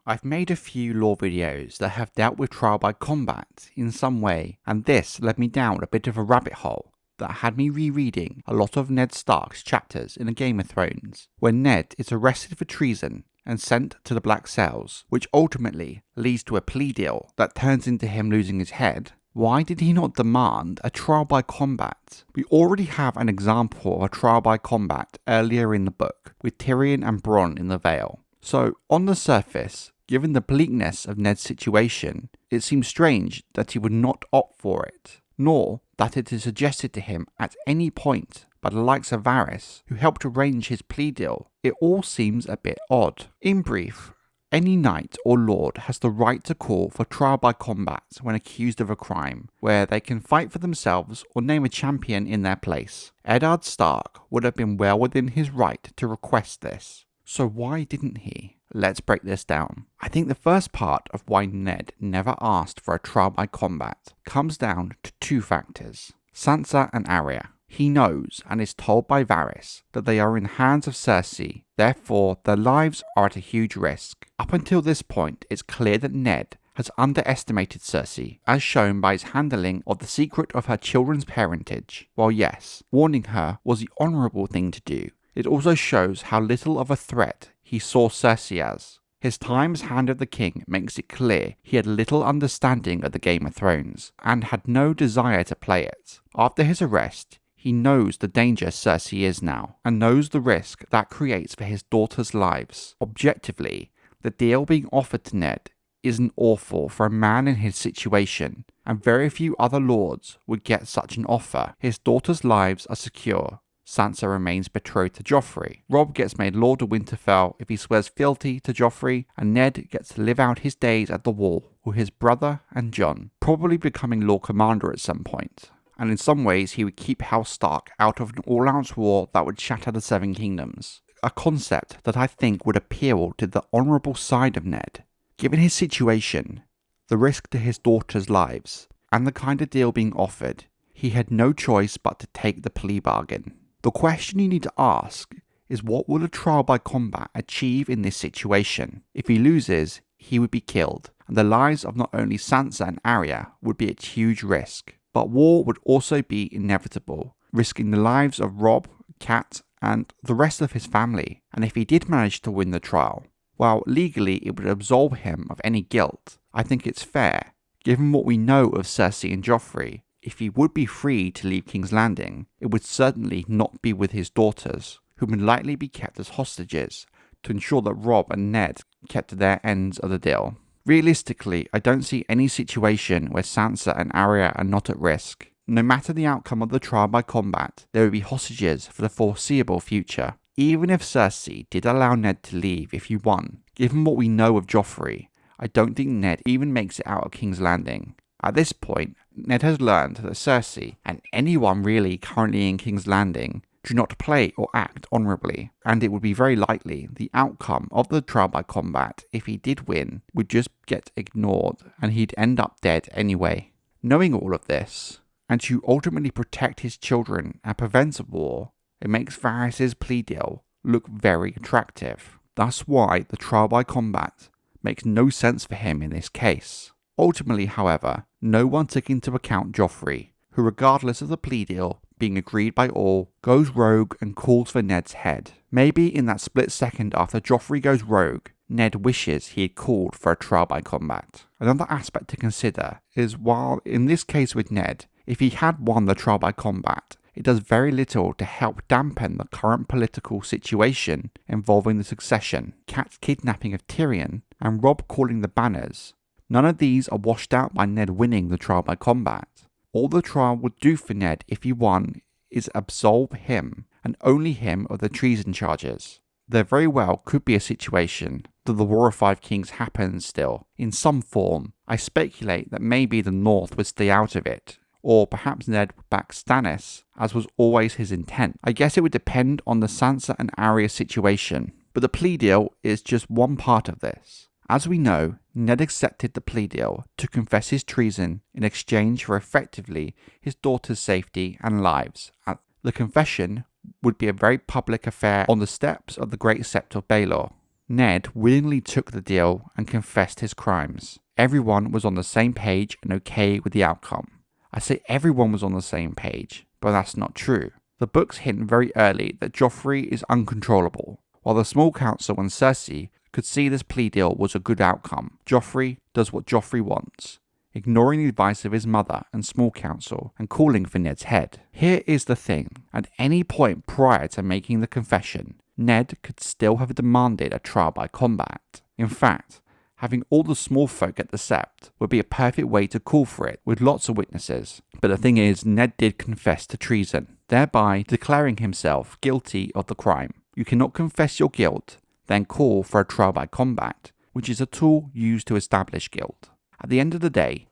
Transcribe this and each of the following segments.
I've made a few lore videos that have dealt with trial by combat in some way, and this led me down a bit of a rabbit hole that had me rereading a lot of Ned Stark's chapters in A Game of Thrones, when Ned is arrested for treason and sent to the Black Cells, which ultimately leads to a plea deal that turns into him losing his head. Why did he not demand a trial by combat? We already have an example of a trial by combat earlier in the book, with Tyrion and Bronn in the Vale. So, on the surface, given the bleakness of Ned's situation, it seems strange that he would not opt for it, nor that it is suggested to him at any point by the likes of Varys, who helped arrange his plea deal. It all seems a bit odd. In brief, any knight or lord has the right to call for trial by combat when accused of a crime, where they can fight for themselves or name a champion in their place. Eddard Stark would have been well within his right to request this. So why didn't he? Let's break this down. I think the first part of why Ned never asked for a trial by combat comes down to two factors: Sansa and Arya. He knows and is told by Varys that they are in the hands of Cersei, therefore their lives are at a huge risk. Up until this point, it's clear that Ned has underestimated Cersei, as shown by his handling of the secret of her children's parentage. While yes, warning her was the honourable thing to do, it also shows how little of a threat he saw Cersei as. His time as Hand of the King makes it clear he had little understanding of the Game of Thrones, and had no desire to play it. After his arrest, he knows the danger Cersei is now, and knows the risk that creates for his daughters' lives. Objectively, the deal being offered to Ned isn't awful for a man in his situation, and very few other lords would get such an offer. His daughters' lives are secure. Sansa remains betrothed to Joffrey. Robb gets made Lord of Winterfell if he swears fealty to Joffrey, and Ned gets to live out his days at the Wall with his brother and Jon, probably becoming Lord Commander at some point. And in some ways he would keep House Stark out of an all-out war that would shatter the Seven Kingdoms. A concept that I think would appeal to the honourable side of Ned. Given his situation, the risk to his daughters' lives, and the kind of deal being offered, he had no choice but to take the plea bargain. The question you need to ask is, what will a trial by combat achieve in this situation? If he loses, he would be killed, and the lives of not only Sansa and Arya would be at huge risk. But war would also be inevitable, risking the lives of Robb, Cat, and the rest of his family. And if he did manage to win the trial, while legally it would absolve him of any guilt, I think it's fair, given what we know of Cersei and Joffrey. If he would be free to leave King's Landing, it would certainly not be with his daughters, who would likely be kept as hostages, to ensure that Robb and Ned kept to their ends of the deal. Realistically, I don't see any situation where Sansa and Arya are not at risk. No matter the outcome of the trial by combat, there would be hostages for the foreseeable future. Even if Cersei did allow Ned to leave if he won, given what we know of Joffrey, I don't think Ned even makes it out of King's Landing. At this point, Ned has learned that Cersei, and anyone really currently in King's Landing, do not play or act honourably, and it would be very likely the outcome of the trial by combat, if he did win, would just get ignored, and he'd end up dead anyway. Knowing all of this, and to ultimately protect his children and prevent a war, it makes Varys' plea deal look very attractive. That's why the trial by combat makes no sense for him in this case. Ultimately, however, no one took into account Joffrey, who, regardless of the plea deal being agreed by all, goes rogue and calls for Ned's head. Maybe in that split second after Joffrey goes rogue, Ned wishes he had called for a trial by combat. Another aspect to consider is, while in this case with Ned, if he had won the trial by combat, it does very little to help dampen the current political situation involving the succession, Cat's kidnapping of Tyrion, and Robb calling the banners. None of these are washed out by Ned winning the trial by combat. All the trial would do for Ned if he won is absolve him, and only him, of the treason charges. There very well could be a situation that the War of Five Kings happens still, in some form. I speculate that maybe the North would stay out of it, or perhaps Ned would back Stannis, as was always his intent. I guess it would depend on the Sansa and Arya situation, but the plea deal is just one part of this. As we know, Ned accepted the plea deal to confess his treason in exchange for effectively his daughter's safety and lives. The confession would be a very public affair on the steps of the Great Sept of Baelor. Ned willingly took the deal and confessed his crimes. Everyone was on the same page and okay with the outcome. I say everyone was on the same page, but that's not true. The books hint very early that Joffrey is uncontrollable. While the small council and Cersei could see this plea deal was a good outcome, Joffrey does what Joffrey wants, ignoring the advice of his mother and small council and calling for Ned's head. Here is the thing. At any point prior to making the confession, Ned could still have demanded a trial by combat. In fact, having all the small folk at the Sept would be a perfect way to call for it with lots of witnesses. But the thing is, Ned did confess to treason, thereby declaring himself guilty of the crime. You cannot confess your guilt, then call for a trial by combat, which is a tool used to establish guilt. At the end of the day,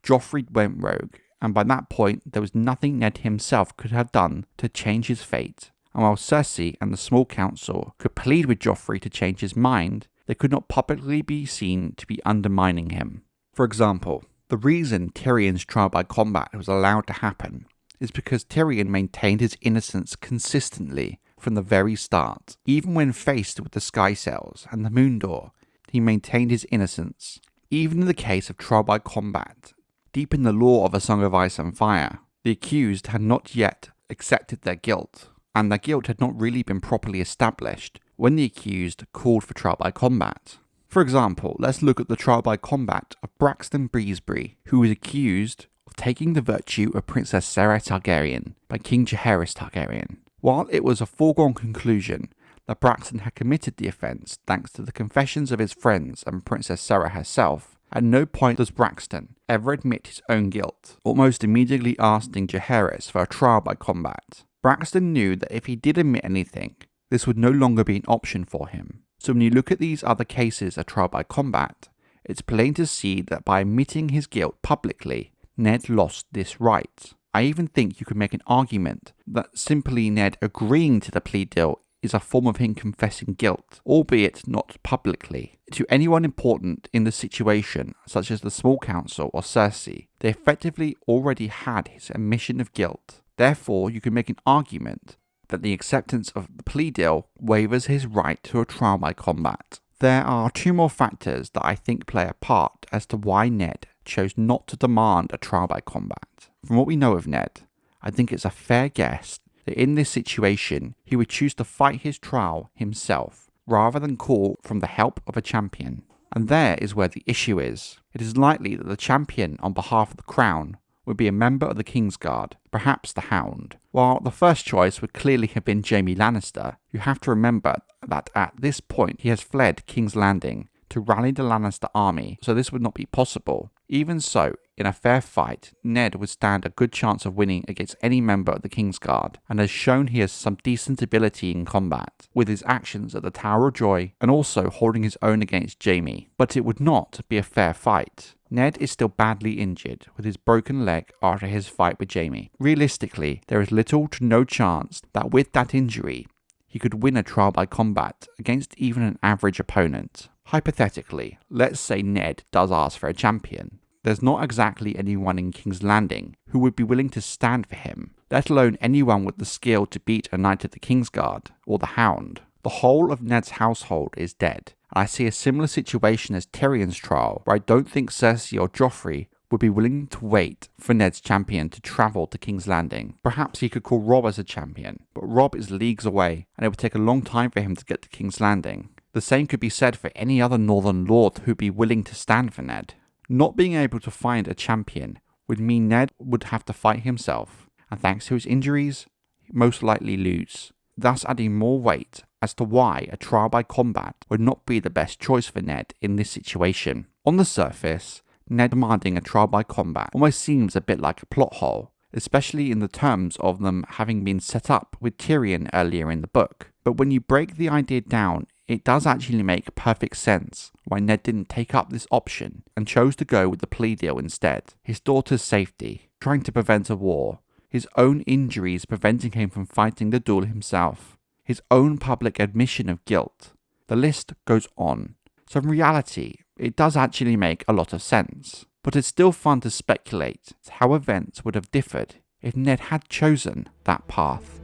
Joffrey went rogue, and by that point there was nothing Ned himself could have done to change his fate. And while Cersei and the small council could plead with Joffrey to change his mind, they could not publicly be seen to be undermining him. For example, the reason Tyrion's trial by combat was allowed to happen is because Tyrion maintained his innocence consistently from the very start. Even when faced with the Sky Cells and the Moon Door, he maintained his innocence. Even in the case of trial by combat, deep in the lore of A Song of Ice and Fire, the accused had not yet accepted their guilt, and their guilt had not really been properly established when the accused called for trial by combat. For example, let's look at the trial by combat of Braxton Breezebury, who was accused of taking the virtue of Princess Sarah Targaryen by King Jaehaerys Targaryen. While it was a foregone conclusion that Braxton had committed the offence thanks to the confessions of his friends and Princess Sarah herself, at no point does Braxton ever admit his own guilt, almost immediately asking Jaehaerys for a trial by combat. Braxton knew that if he did admit anything, this would no longer be an option for him. So when you look at these other cases of trial by combat, it's plain to see that by admitting his guilt publicly, Ned lost this right. I even think you could make an argument that simply Ned agreeing to the plea deal is a form of him confessing guilt, albeit not publicly. To anyone important in the situation, such as the small council or Cersei, they effectively already had his admission of guilt. Therefore, you can make an argument that the acceptance of the plea deal waivers his right to a trial by combat. There are two more factors that I think play a part as to why Ned chose not to demand a trial by combat. From what we know of Ned, I think it's a fair guess that in this situation he would choose to fight his trial himself rather than call from the help of a champion. And there is where the issue is. It is likely that the champion on behalf of the crown would be a member of the Kingsguard, perhaps the Hound. While the first choice would clearly have been Jaime Lannister, you have to remember that at this point he has fled King's Landing to rally the Lannister army, so this would not be possible. Even so, in a fair fight, Ned would stand a good chance of winning against any member of the Kingsguard, and has shown he has some decent ability in combat, with his actions at the Tower of Joy, and also holding his own against Jaime. But it would not be a fair fight. Ned is still badly injured, with his broken leg after his fight with Jaime. Realistically, there is little to no chance that with that injury, he could win a trial by combat against even an average opponent. Hypothetically, let's say Ned does ask for a champion. There's not exactly anyone in King's Landing who would be willing to stand for him, let alone anyone with the skill to beat a knight of the Kingsguard or the Hound. The whole of Ned's household is dead. I see a similar situation as Tyrion's trial, where I don't think Cersei or Joffrey would be willing to wait for Ned's champion to travel to King's Landing. Perhaps he could call Robb as a champion, but Robb is leagues away, and it would take a long time for him to get to King's Landing. The same could be said for any other Northern Lord who'd be willing to stand for Ned. Not being able to find a champion would mean Ned would have to fight himself, and thanks to his injuries, he'd most likely lose, thus adding more weight as to why a trial by combat would not be the best choice for Ned in this situation. On the surface, Ned demanding a trial by combat almost seems a bit like a plot hole, especially in the terms of them having been set up with Tyrion earlier in the book. But when you break the idea down, it does actually make perfect sense why Ned didn't take up this option and chose to go with the plea deal instead. His daughter's safety, trying to prevent a war, his own injuries preventing him from fighting the duel himself, his own public admission of guilt. The list goes on. So in reality, it does actually make a lot of sense. But it's still fun to speculate how events would have differed if Ned had chosen that path.